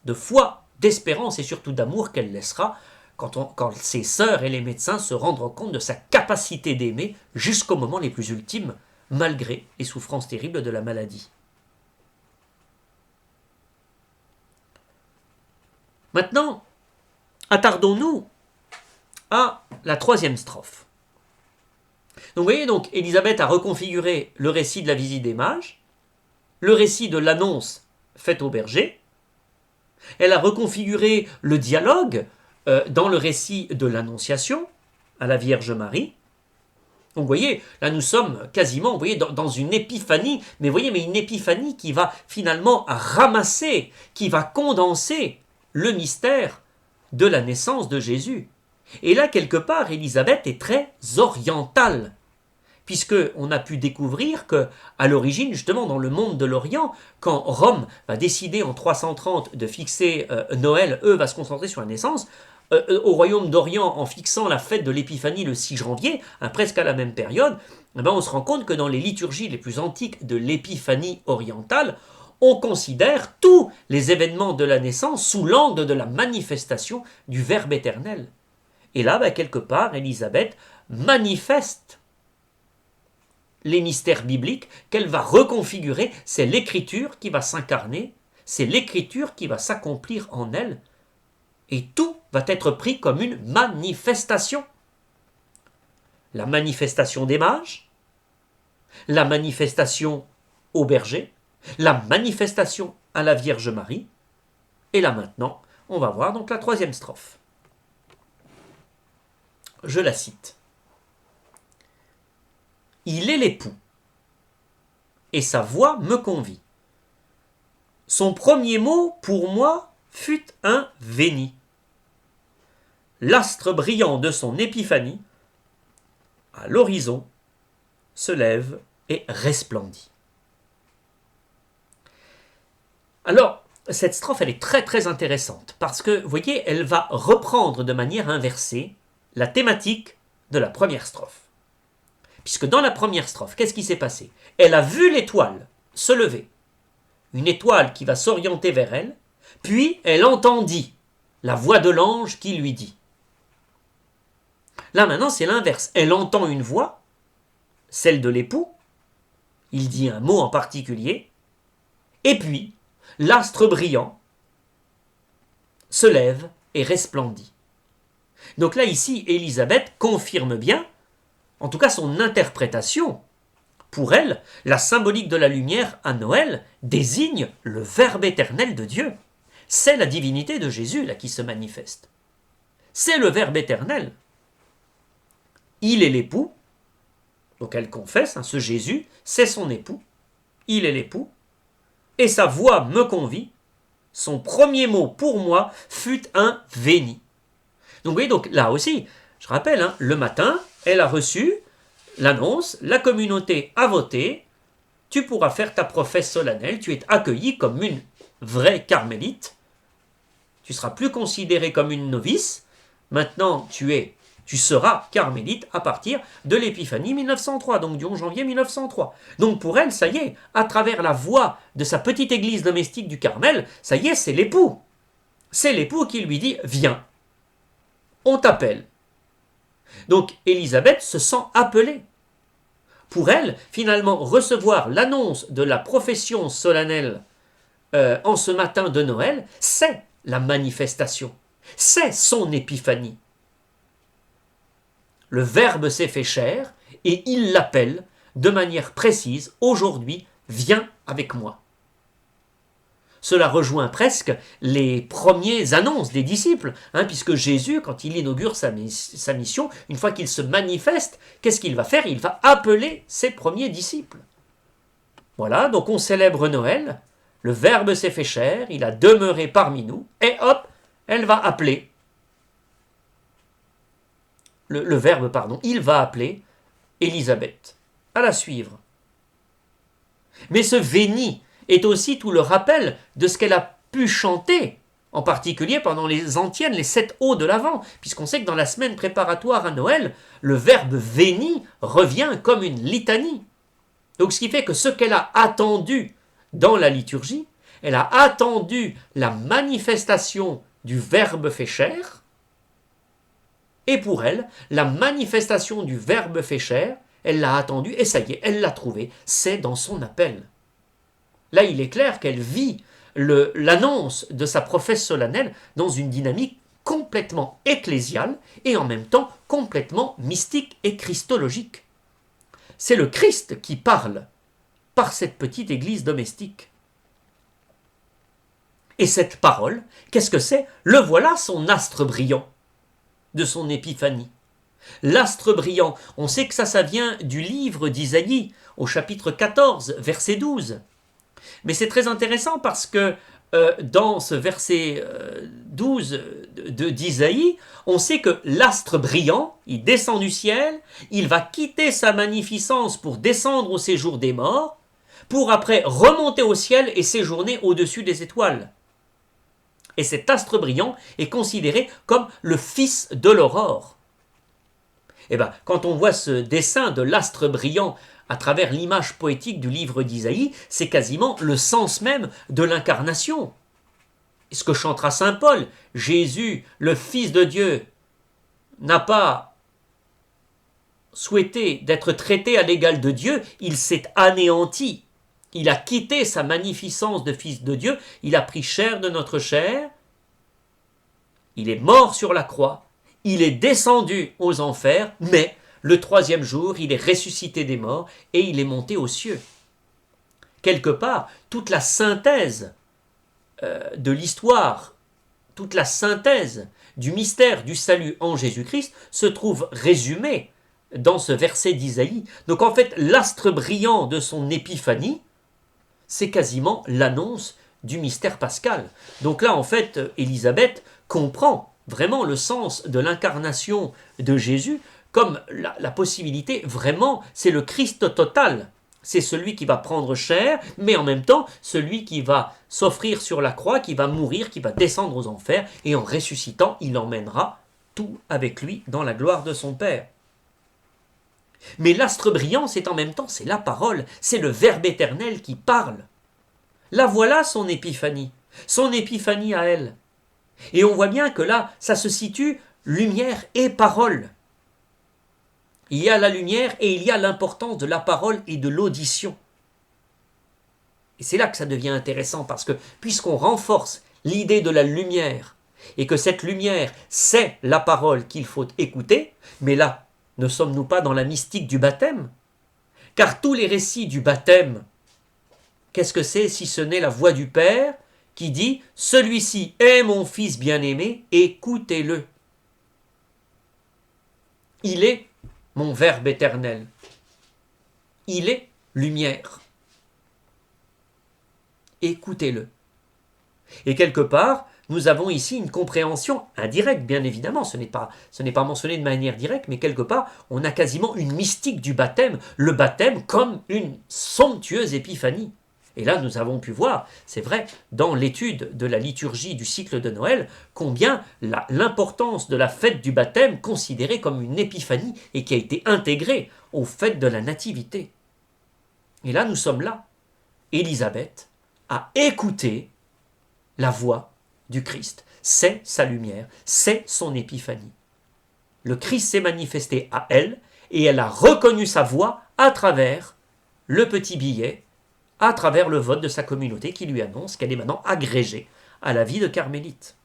de foi, d'espérance et surtout d'amour qu'elle laissera quand ses sœurs et les médecins se rendront compte de sa capacité d'aimer jusqu'aux moments les plus ultimes, malgré les souffrances terribles de la maladie. Maintenant, attardons-nous à la troisième strophe. Donc vous voyez, Élisabeth a reconfiguré le récit de la visite des mages, le récit de l'annonce faite au berger, elle a reconfiguré le dialogue dans le récit de l'Annonciation à la Vierge Marie. Donc vous voyez, là nous sommes quasiment dans une épiphanie, mais une épiphanie qui va finalement ramasser, qui va condenser le mystère de la naissance de Jésus. Et là, quelque part, Élisabeth est très orientale, puisqu'on a pu découvrir que, à l'origine, justement, dans le monde de l'Orient, quand Rome va décider en 330 de fixer Noël, va se concentrer sur la naissance, au royaume d'Orient en fixant la fête de l'Épiphanie le 6 janvier, presque à la même période, on se rend compte que dans les liturgies les plus antiques de l'Épiphanie orientale, on considère tous les événements de la naissance sous l'angle de la manifestation du Verbe éternel. Et là, quelque part, Élisabeth manifeste les mystères bibliques qu'elle va reconfigurer. C'est l'Écriture qui va s'incarner, c'est l'Écriture qui va s'accomplir en elle, et tout va être pris comme une manifestation. La manifestation des mages, la manifestation au berger, la manifestation à la Vierge Marie, et là maintenant, on va voir donc la troisième strophe. Je la cite. Il est l'époux, et sa voix me convie. Son premier mot, pour moi, fut un Veni. L'astre brillant de son épiphanie, à l'horizon, se lève et resplendit. Alors, cette strophe, elle est très très intéressante, parce que, vous voyez, elle va reprendre de manière inversée la thématique de la première strophe. Puisque dans la première strophe, qu'est-ce qui s'est passé? Elle a vu l'étoile se lever, une étoile qui va s'orienter vers elle, puis elle entendit la voix de l'ange qui lui dit. Là maintenant c'est l'inverse, elle entend une voix, celle de l'époux, il dit un mot en particulier, et puis l'astre brillant se lève et resplendit. Donc là ici Élisabeth confirme bien, en tout cas son interprétation. Pour elle, la symbolique de la lumière à Noël désigne le Verbe éternel de Dieu. C'est la divinité de Jésus là qui se manifeste. C'est le Verbe éternel. Il est l'époux. Donc elle confesse, ce Jésus, c'est son époux. Il est l'époux. Et sa voix me convie. Son premier mot pour moi fut un Veni. Donc vous voyez, donc là aussi, je rappelle, le matin, elle a reçu l'annonce, la communauté a voté, tu pourras faire ta professe solennelle, tu es accueilli comme une vraie carmélite, tu seras plus considéré comme une novice, maintenant tu seras carmélite à partir de l'Épiphanie 1903, donc du 11 janvier 1903. Donc pour elle, ça y est, à travers la voix de sa petite église domestique du Carmel, ça y est, c'est l'époux. C'est l'époux qui lui dit « Viens, on t'appelle ». Donc Élisabeth se sent appelée. Pour elle, finalement, recevoir l'annonce de la profession solennelle en ce matin de Noël, c'est la manifestation, c'est son épiphanie. Le Verbe s'est fait chair et il l'appelle de manière précise, aujourd'hui, viens avec moi. Cela rejoint presque les premières annonces des disciples, puisque Jésus, quand il inaugure sa mission, une fois qu'il se manifeste, qu'est-ce qu'il va faire? Il va appeler ses premiers disciples. Voilà, donc on célèbre Noël, le Verbe s'est fait chair, il a demeuré parmi nous, et hop, elle va appeler. Le Verbe, il va appeler Élisabeth, à la suivre. Mais ce Veni est aussi tout le rappel de ce qu'elle a pu chanter, en particulier pendant les antiennes, les 7 Os de l'Avent, puisqu'on sait que dans la semaine préparatoire à Noël, le verbe Veni revient comme une litanie. Donc ce qui fait que ce qu'elle a attendu dans la liturgie, elle a attendu la manifestation du Verbe fait chair, et pour elle, la manifestation du Verbe fait chair, elle l'a attendu, et ça y est, elle l'a trouvé, c'est dans son appel. Là, il est clair qu'elle vit l'annonce de sa professe solennelle dans une dynamique complètement ecclésiale et en même temps complètement mystique et christologique. C'est le Christ qui parle par cette petite église domestique. Et cette parole, qu'est-ce que c'est? Le voilà, son astre brillant de son épiphanie. L'astre brillant, on sait que ça vient du livre d'Isaïe, au chapitre 14, verset 12. Mais c'est très intéressant parce que dans ce verset 12 d'Isaïe, on sait que l'astre brillant, il descend du ciel, il va quitter sa magnificence pour descendre au séjour des morts, pour après remonter au ciel et séjourner au-dessus des étoiles. Et cet astre brillant est considéré comme le fils de l'aurore. Eh bien, quand on voit ce dessin de l'astre brillant à travers l'image poétique du livre d'Isaïe, c'est quasiment le sens même de l'incarnation. Ce que chantera saint Paul, Jésus, le Fils de Dieu, n'a pas souhaité d'être traité à l'égal de Dieu, il s'est anéanti. Il a quitté sa magnificence de Fils de Dieu, il a pris chair de notre chair, il est mort sur la croix, il est descendu aux enfers, mais le troisième jour, il est ressuscité des morts et il est monté aux cieux. Quelque part, toute la synthèse de l'histoire, toute la synthèse du mystère du salut en Jésus-Christ se trouve résumée dans ce verset d'Isaïe. Donc en fait, l'astre brillant de son épiphanie, c'est quasiment l'annonce du mystère pascal. Donc là, en fait, Élisabeth comprend vraiment le sens de l'incarnation de Jésus comme la possibilité, vraiment, c'est le Christ total. C'est celui qui va prendre chair, mais en même temps, celui qui va s'offrir sur la croix, qui va mourir, qui va descendre aux enfers, et en ressuscitant, il emmènera tout avec lui dans la gloire de son Père. Mais l'astre brillant, c'est en même temps, c'est la parole, c'est le Verbe éternel qui parle. Là, voilà son épiphanie à elle. Et on voit bien que là, ça se situe lumière et parole. Il y a la lumière et il y a l'importance de la parole et de l'audition. Et c'est là que ça devient intéressant parce que puisqu'on renforce l'idée de la lumière et que cette lumière, c'est la parole qu'il faut écouter, mais là, ne sommes-nous pas dans la mystique du baptême? Car tous les récits du baptême, qu'est-ce que c'est si ce n'est la voix du Père qui dit « Celui-ci est mon Fils bien-aimé, écoutez-le. » Il est mon Verbe éternel. Il est lumière. Écoutez-le. Et quelque part, nous avons ici une compréhension indirecte, bien évidemment, ce n'est pas mentionné de manière directe, mais quelque part, on a quasiment une mystique du baptême, le baptême comme une somptueuse épiphanie. Et là, nous avons pu voir, c'est vrai, dans l'étude de la liturgie du cycle de Noël, combien l'importance de la fête du baptême considérée comme une épiphanie et qui a été intégrée aux fêtes de la nativité. Et là, nous sommes là. Élisabeth a écouté la voix du Christ. C'est sa lumière, c'est son épiphanie. Le Christ s'est manifesté à elle et elle a reconnu sa voix à travers le petit billet, à travers le vote de sa communauté qui lui annonce qu'elle est maintenant agrégée à la vie de carmélite.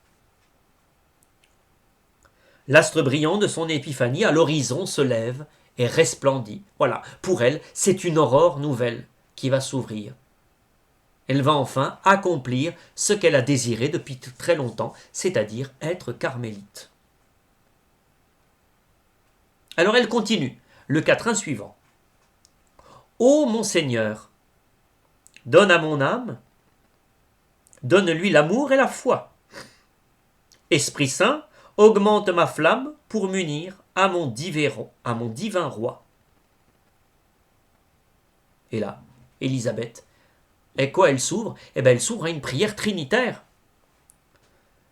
L'astre brillant de son épiphanie à l'horizon se lève et resplendit. Voilà, pour elle, c'est une aurore nouvelle qui va s'ouvrir. Elle va enfin accomplir ce qu'elle a désiré depuis très longtemps, c'est-à-dire être carmélite. Alors elle continue, le quatrain suivant. Ô mon Seigneur, donne à mon âme, donne-lui l'amour et la foi. Esprit Saint, augmente ma flamme pour m'unir à mon divin roi. Et là, Élisabeth, et quoi elle s'ouvre? Eh bien, elle s'ouvre à une prière trinitaire.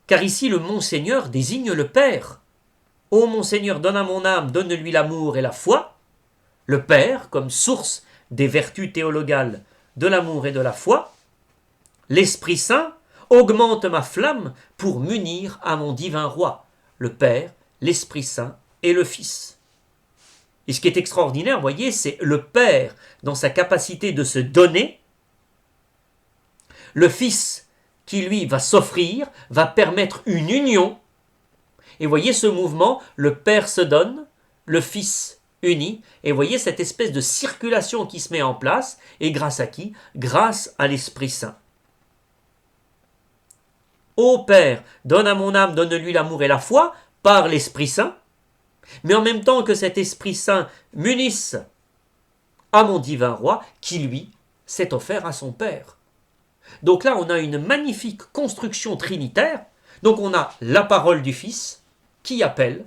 Car ici, le Monseigneur désigne le Père. Ô Monseigneur, donne à mon âme, donne-lui l'amour et la foi. Le Père, comme source des vertus théologales de l'amour et de la foi. L'Esprit Saint augmente ma flamme pour m'unir à mon divin roi. Le Père, l'Esprit Saint et le Fils. Et ce qui est extraordinaire, vous voyez, c'est le Père dans sa capacité de se donner, le Fils qui, lui, va s'offrir, va permettre une union. Et voyez ce mouvement, le Père se donne, le Fils unit, et voyez cette espèce de circulation qui se met en place, et grâce à qui? Grâce à l'Esprit Saint. Ô Père, donne à mon âme, donne-lui l'amour et la foi, par l'Esprit Saint, mais en même temps que cet Esprit Saint m'unisse à mon divin roi, qui, lui, s'est offert à son Père. Donc là, on a une magnifique construction trinitaire. Donc on a la parole du Fils qui appelle,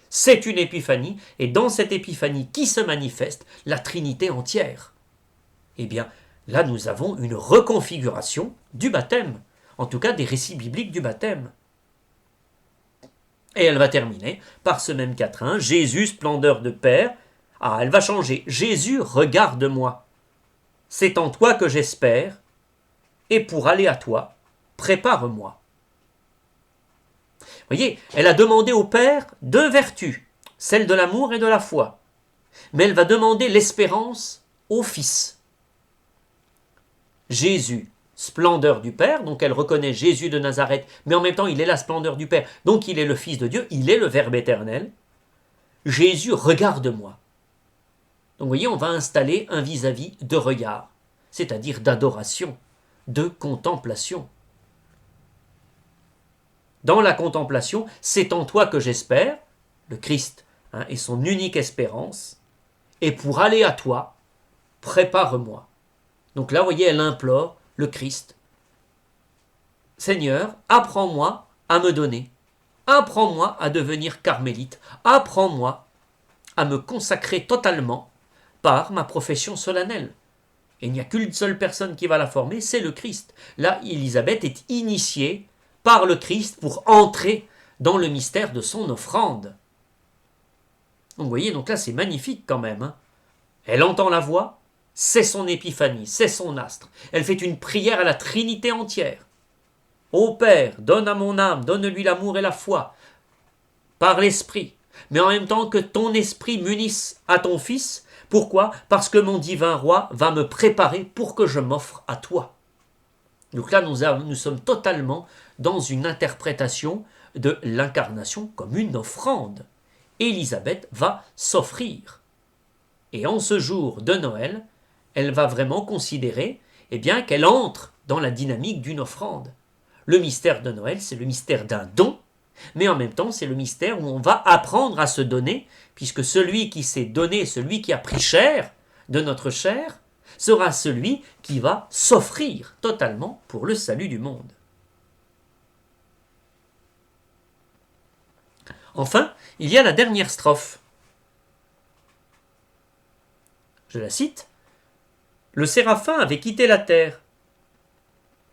c'est une épiphanie, et dans cette épiphanie qui se manifeste, la Trinité entière. Eh bien, là, nous avons une reconfiguration du baptême. en tout cas des récits bibliques du baptême. Et elle va terminer par ce même quatrain, Jésus, splendeur de Père. Ah, elle va changer. Jésus, regarde-moi. C'est en toi que j'espère, et pour aller à toi, prépare-moi. Vous voyez, elle a demandé au Père deux vertus, celle de l'amour et de la foi. Mais elle va demander l'espérance au Fils. Jésus, splendeur du Père, donc elle reconnaît Jésus de Nazareth, mais en même temps il est la splendeur du Père, donc il est le Fils de Dieu, il est le Verbe éternel. Jésus, regarde-moi. Donc vous voyez, on va installer un vis-à-vis de regard, c'est-à-dire d'adoration, de contemplation. Dans la contemplation, c'est en toi que j'espère, le Christ est son unique espérance, et pour aller à toi, prépare-moi. Donc là, vous voyez, elle implore le Christ. Seigneur, apprends-moi à me donner. Apprends-moi à devenir carmélite. Apprends-moi à me consacrer totalement par ma profession solennelle. Et il n'y a qu'une seule personne qui va la former, c'est le Christ. Là, Élisabeth est initiée par le Christ pour entrer dans le mystère de son offrande. Donc vous voyez, donc là c'est magnifique quand même. Hein. Elle entend la voix, c'est son épiphanie, c'est son astre. Elle fait une prière à la Trinité entière. Ô Père, donne à mon âme, donne-lui l'amour et la foi, par l'Esprit, mais en même temps que ton Esprit m'unisse à ton Fils. Pourquoi ? Parce que mon divin roi va me préparer pour que je m'offre à toi. Donc là, nous sommes totalement dans une interprétation de l'incarnation comme une offrande. Élisabeth va s'offrir. Et en ce jour de Noël, elle va vraiment considérer qu'elle entre dans la dynamique d'une offrande. Le mystère de Noël, c'est le mystère d'un don, mais en même temps, c'est le mystère où on va apprendre à se donner, puisque celui qui s'est donné, celui qui a pris chair de notre chair, sera celui qui va s'offrir totalement pour le salut du monde. Enfin, il y a la dernière strophe. Je la cite. « Le séraphin avait quitté la terre,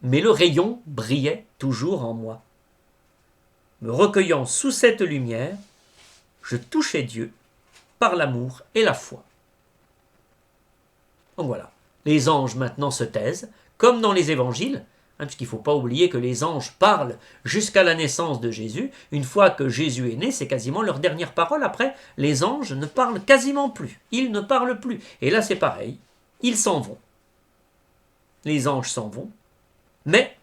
mais le rayon brillait toujours en moi. Me recueillant sous cette lumière, je touchais Dieu par l'amour et la foi. » Donc voilà, les anges maintenant se taisent, comme dans les évangiles, puisqu'il ne faut pas oublier que les anges parlent jusqu'à la naissance de Jésus. Une fois que Jésus est né, c'est quasiment leur dernière parole. Après, les anges ne parlent quasiment plus. Ils ne parlent plus. Et là, c'est pareil. Ils s'en vont. Les anges s'en vont. Mais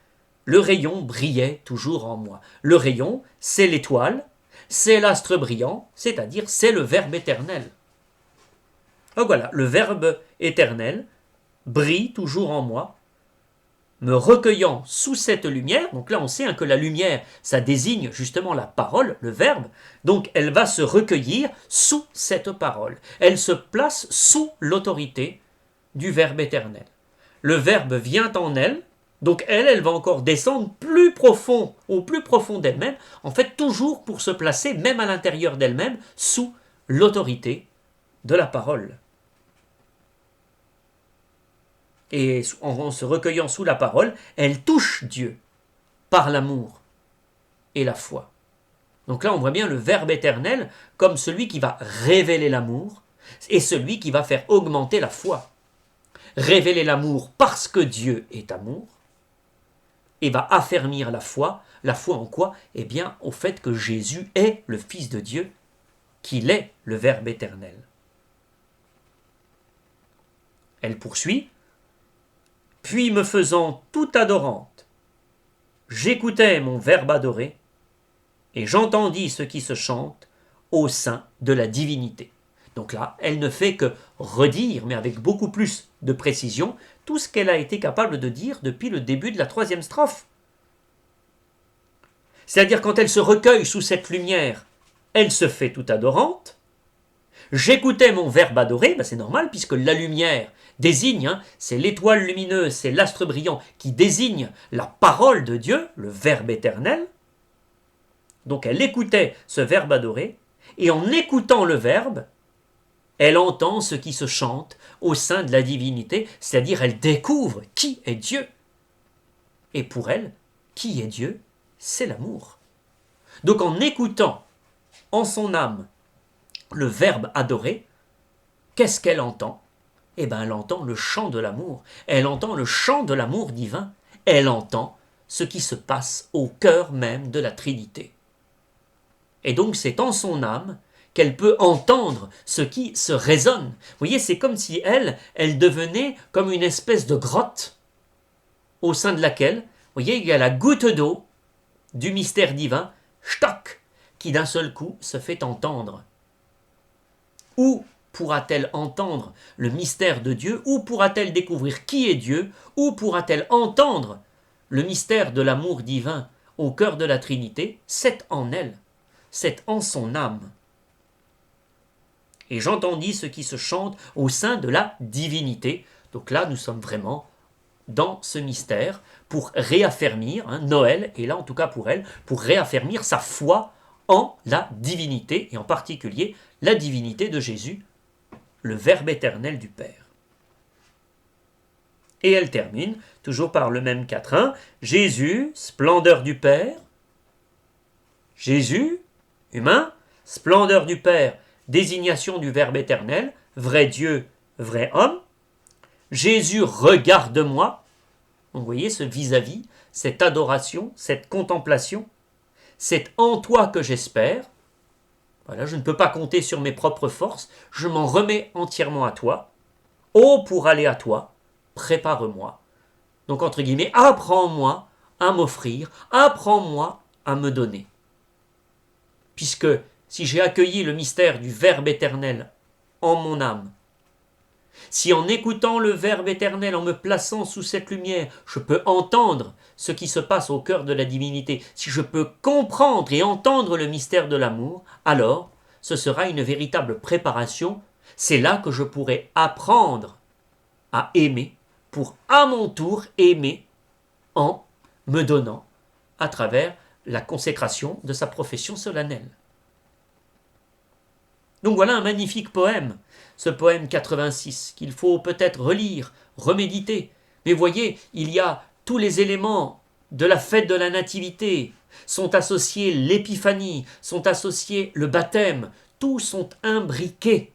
le rayon brillait toujours en moi. Le rayon, c'est l'étoile, c'est l'astre brillant, c'est-à-dire c'est le Verbe éternel. Donc voilà, le Verbe éternel brille toujours en moi, me recueillant sous cette lumière. Donc là, on sait que la lumière, ça désigne justement la parole, le Verbe. Donc elle va se recueillir sous cette parole. Elle se place sous l'autorité du Verbe éternel. Le Verbe vient en elle, donc elle va encore descendre plus profond, au plus profond d'elle-même, en fait toujours pour se placer, même à l'intérieur d'elle-même, sous l'autorité de la parole. Et en se recueillant sous la parole, elle touche Dieu par l'amour et la foi. Donc là, on voit bien le Verbe éternel comme celui qui va révéler l'amour et celui qui va faire augmenter la foi. Révéler l'amour parce que Dieu est amour et va affermir la foi. La foi en quoi ? Au fait que Jésus est le Fils de Dieu, qu'il est le Verbe éternel. Elle poursuit. Puis me faisant tout adorante, j'écoutais mon Verbe adoré, et j'entendis ce qui se chante au sein de la divinité. Donc là, elle ne fait que redire, mais avec beaucoup plus de précision, tout ce qu'elle a été capable de dire depuis le début de la 3e strophe. C'est-à-dire quand elle se recueille sous cette lumière, elle se fait tout adorante. J'écoutais mon Verbe adoré, c'est normal, puisque la lumière désigne, c'est l'étoile lumineuse, c'est l'astre brillant qui désigne la parole de Dieu, le Verbe éternel. Donc elle écoutait ce Verbe adoré, et en écoutant le Verbe, elle entend ce qui se chante au sein de la divinité, c'est-à-dire elle découvre qui est Dieu. Et pour elle, Qui est Dieu? C'est l'amour. Donc en écoutant en son âme le verbe adorer, qu'est-ce qu'elle entend? Eh bien, elle entend le chant de l'amour. Elle entend le chant de l'amour divin. Elle entend ce qui se passe au cœur même de la Trinité. Et donc c'est en son âme qu'elle peut entendre ce qui se résonne. Vous voyez, c'est comme si elle devenait comme une espèce de grotte au sein de laquelle, vous voyez, il y a la goutte d'eau du mystère divin, stock, qui d'un seul coup se fait entendre. Où pourra-t-elle entendre le mystère de Dieu? Où pourra-t-elle découvrir qui est Dieu? Où pourra-t-elle entendre le mystère de l'amour divin au cœur de la Trinité? C'est en elle, c'est en son âme. Et j'entendis ce qui se chante au sein de la divinité. Donc là, nous sommes vraiment dans ce mystère pour réaffermir, Noël est là en tout cas pour elle, pour réaffermir sa foi en la divinité, et en particulier la divinité de Jésus, le Verbe éternel du Père. Et elle termine, toujours par le même quatrain, Jésus, splendeur du Père, Jésus, humain, splendeur du Père, désignation du Verbe éternel, vrai Dieu, vrai homme, Jésus, regarde-moi. Donc vous voyez ce vis-à-vis, cette adoration, cette contemplation, c'est en toi que j'espère. Voilà, je ne peux pas compter sur mes propres forces, je m'en remets entièrement à toi. Oh, pour aller à toi, prépare-moi. Donc entre guillemets, apprends-moi à m'offrir, apprends-moi à me donner. Puisque si j'ai accueilli le mystère du Verbe éternel en mon âme, si en écoutant le Verbe éternel, en me plaçant sous cette lumière, je peux entendre ce qui se passe au cœur de la divinité, si je peux comprendre et entendre le mystère de l'amour, alors ce sera une véritable préparation. C'est là que je pourrai apprendre à aimer, pour à mon tour aimer en me donnant à travers la consécration de sa profession solennelle. Donc voilà un magnifique poème, ce poème 86, qu'il faut peut-être relire, reméditer. Mais voyez, il y a tous les éléments de la fête de la Nativité, sont associés l'épiphanie, sont associés le baptême, tous sont imbriqués.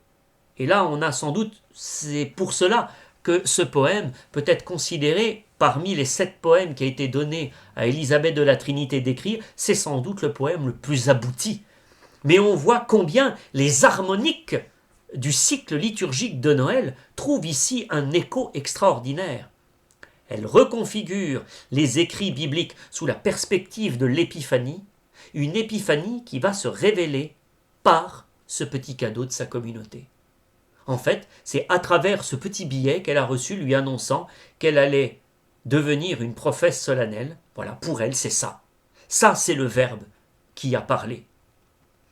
Et là, on a sans doute, c'est pour cela que ce poème peut être considéré parmi les 7 poèmes qui a été donné à Élisabeth de la Trinité d'écrire, c'est sans doute le poème le plus abouti. Mais on voit combien les harmoniques du cycle liturgique de Noël trouvent ici un écho extraordinaire. Elle reconfigure les écrits bibliques sous la perspective de l'épiphanie, une épiphanie qui va se révéler par ce petit cadeau de sa communauté. En fait, c'est à travers ce petit billet qu'elle a reçu lui annonçant qu'elle allait devenir une prophète solennelle. Voilà, pour elle, c'est ça. Ça, c'est le Verbe qui a parlé.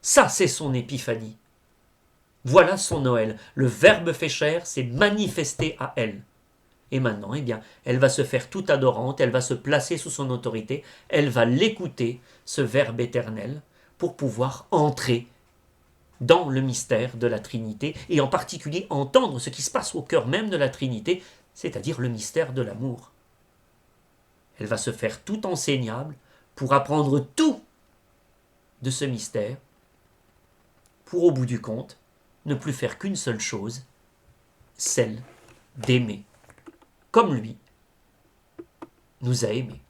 Ça, c'est son épiphanie. Voilà son Noël. Le Verbe fait chair s'est manifesté à elle. Et maintenant, eh bien, elle va se faire toute adorante, elle va se placer sous son autorité, elle va l'écouter, ce Verbe éternel, pour pouvoir entrer dans le mystère de la Trinité, et en particulier entendre ce qui se passe au cœur même de la Trinité, c'est-à-dire le mystère de l'amour. Elle va se faire tout enseignable pour apprendre tout de ce mystère, pour au bout du compte, ne plus faire qu'une seule chose, celle d'aimer, comme lui nous a aimés.